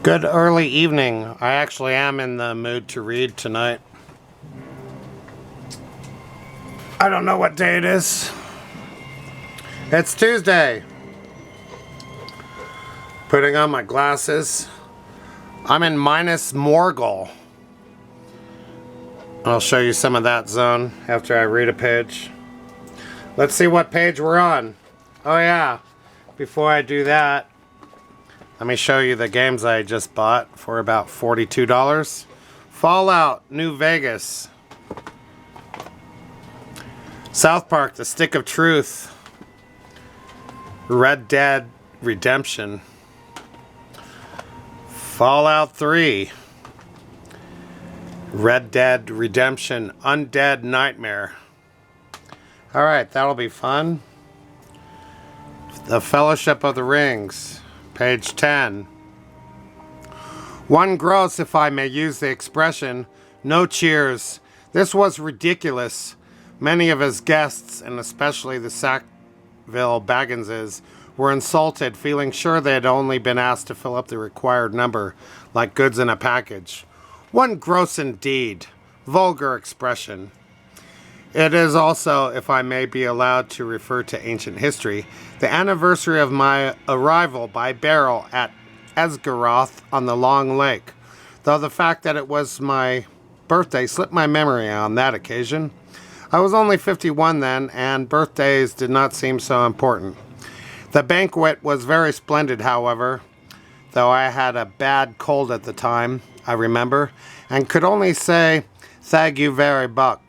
Good early evening. I actually am in the mood to read tonight. I don't know what day it is. It's Tuesday. Putting on my glasses. I'm in minus Morgul. I'll show you some of that zone after I read a page. Let's see what page we're on. Oh yeah, before I do that, let me show you the games I just bought for about $42. Fallout New Vegas. South Park, The Stick of Truth. Red Dead Redemption. Fallout 3. Red Dead Redemption Undead Nightmare. Alright, that'll be fun. The Fellowship of the Rings. Page 10. One gross, if I may use the expression. No cheers. This was ridiculous. Many of his guests, and especially the Sackville Bagginses, were insulted, feeling sure they had only been asked to fill up the required number, like goods in a package. One gross indeed. Vulgar expression. It is also, if I may be allowed to refer to ancient history, the anniversary of my arrival by barrel at Esgaroth on the Long Lake, though the fact that it was my birthday slipped my memory on that occasion. I was only 51 then, and birthdays did not seem so important. The banquet was very splendid, however, though I had a bad cold at the time, I remember, and could only say, "Thank you very much."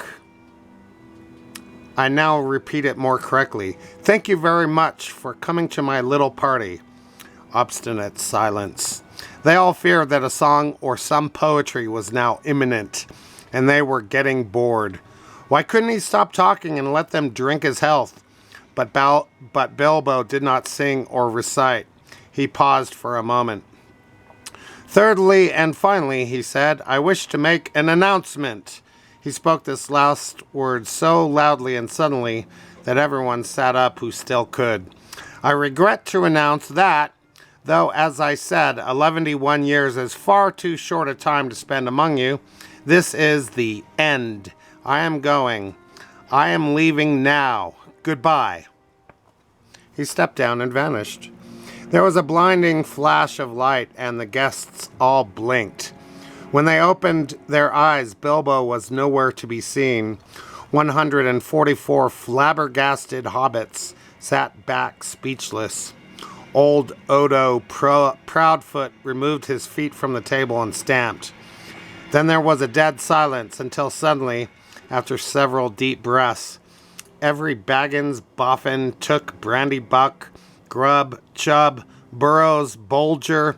I now repeat it more correctly. Thank you very much for coming to my little party. Obstinate silence. They all feared that a song or some poetry was now imminent, and they were getting bored. Why couldn't he stop talking and let them drink his health? But Bilbo did not sing or recite. He paused for a moment. Thirdly and finally, he said, I wish to make an announcement. He spoke this last word so loudly and suddenly that everyone sat up who still could. I regret to announce that, though, as I said, 11 years is far too short a time to spend among you, this is the end. I am going. I am leaving now. Goodbye. He stepped down and vanished. There was a blinding flash of light, and the guests all blinked. When they opened their eyes, Bilbo was nowhere to be seen. 144 flabbergasted hobbits sat back speechless. Old Odo Proudfoot removed his feet from the table and stamped. Then there was a dead silence until suddenly, after several deep breaths, every Baggins, Boffin, Took, Brandybuck, Grubb, Chubb, Burrows, Bolger,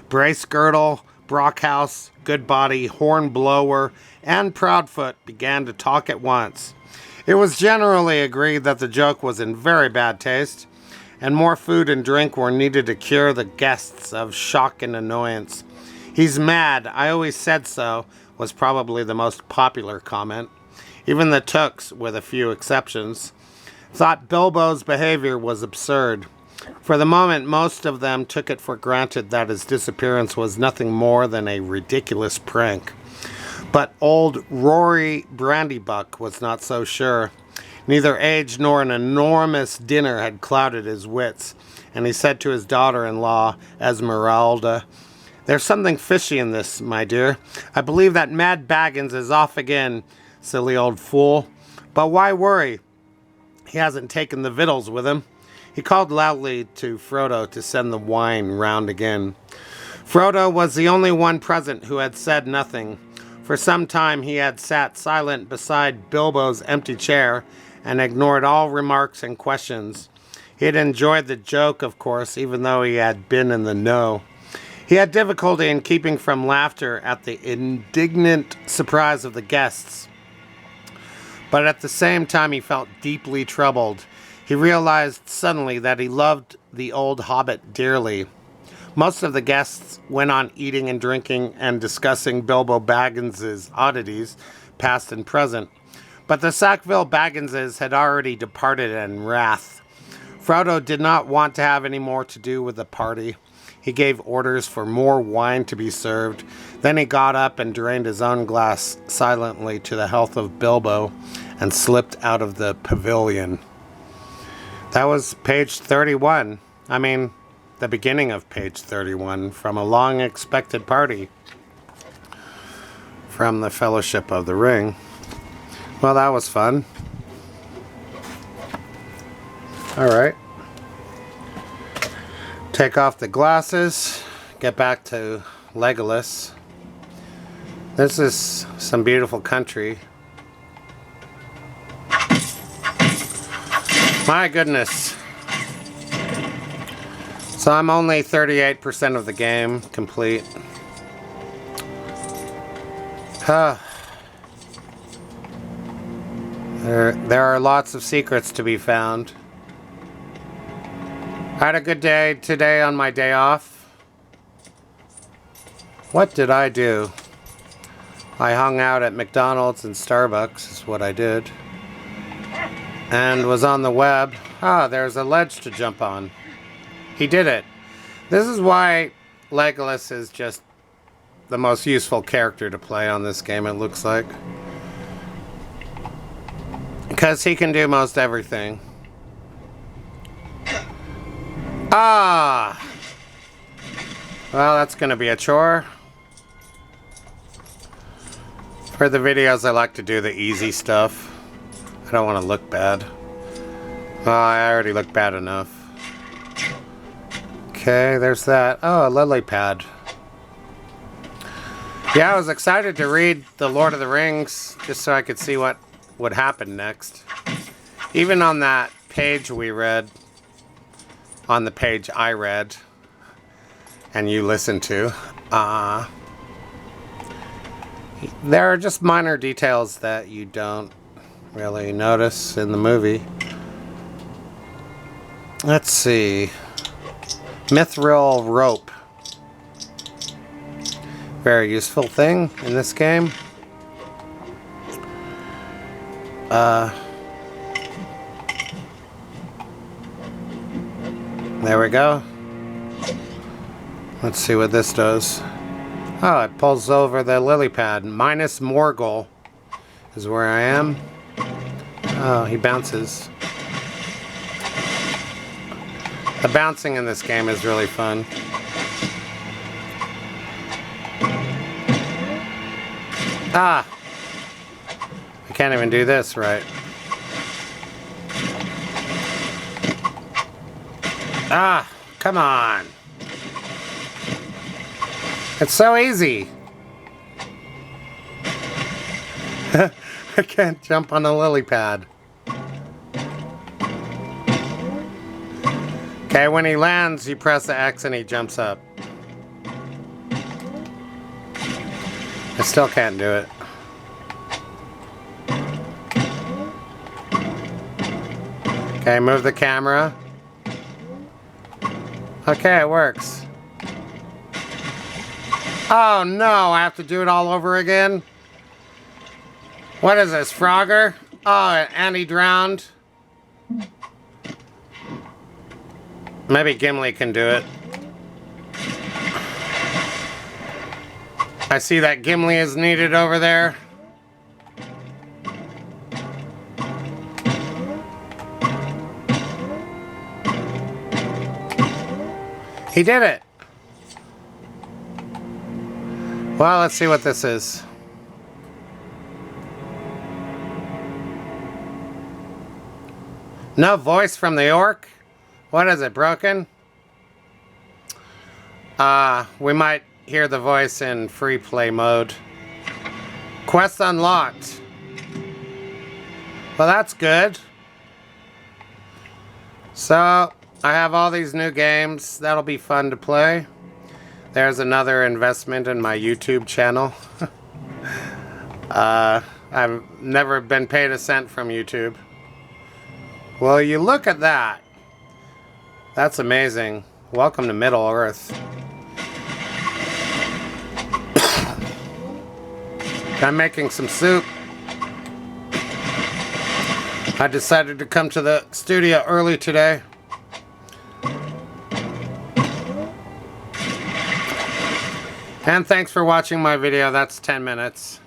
Bracegirdle, Brockhouse, Goodbody, Hornblower, and Proudfoot began to talk at once. It was generally agreed that the joke was in very bad taste, and more food and drink were needed to cure the guests of shock and annoyance. He's mad, I always said so, was probably the most popular comment. Even the Tooks, with a few exceptions, thought Bilbo's behavior was absurd. For the moment, most of them took it for granted that his disappearance was nothing more than a ridiculous prank. But old Rory Brandybuck was not so sure. Neither age nor an enormous dinner had clouded his wits, and he said to his daughter-in-law, Esmeralda, There's something fishy in this, my dear. I believe that Mad Baggins is off again, silly old fool. But why worry? He hasn't taken the victuals with him. He called loudly to Frodo to send the wine round again. Frodo was the only one present who had said nothing. For some time he had sat silent beside Bilbo's empty chair and ignored all remarks and questions. He had enjoyed the joke, of course, even though he had been in the know. He had difficulty in keeping from laughter at the indignant surprise of the guests. But at the same time he felt deeply troubled. He realized suddenly that he loved the old hobbit dearly. Most of the guests went on eating and drinking and discussing Bilbo Baggins's oddities, past and present. But the Sackville Bagginses had already departed in wrath. Frodo did not want to have any more to do with the party. He gave orders for more wine to be served. Then he got up and drained his own glass silently to the health of Bilbo and slipped out of the pavilion. That was page 31. I mean, the beginning of page 31 from a long expected party from the Fellowship of the Ring. Well, that was fun. Alright. Take off the glasses. Get back to Legolas. This is some beautiful country. My goodness. So I'm only 38% of the game complete. There are lots of secrets to be found. I had a good day today on my day off. What did I do? I hung out at McDonald's and Starbucks is what I did. And was on the web. There's a ledge to jump on. He did it. This is why Legolas is just the most useful character to play on this game, it looks like. Because he can do most everything. Well, that's going to be a chore. For the videos, I like to do the easy stuff. I don't want to look bad. I already look bad enough. Okay, there's that. Oh, a lily pad. Yeah, I was excited to read The Lord of the Rings just so I could see what would happen next. Even on that page we read, on the page I read, and you listened to, there are just minor details that you don't really notice in the movie. Let's see. Mithril rope. Very useful thing in this game. There we go. Let's see what this does. Oh, it pulls over the lily pad. Minus Morgul is where I am. Oh, he bounces. The bouncing in this game is really fun. I can't even do this right. Come on. It's so easy. I can't jump on a lily pad. Okay, when he lands, you press the X and he jumps up. I still can't do it. Okay, move the camera. Okay, it works. Oh no, I have to do it all over again? What is this, Frogger? Oh, and he drowned. Maybe Gimli can do it. I see that Gimli is needed over there. He did it. Well, let's see what this is. No voice from the orc? What is it, broken? We might hear the voice in free play mode. Quest unlocked. Well, that's good. So, I have all these new games. That'll be fun to play. There's another investment in my YouTube channel. I've never been paid a cent from YouTube. Well, you look at that. That's amazing. Welcome to Middle Earth. I'm making some soup. I decided to come to the studio early today. And thanks for watching my video. That's 10 minutes.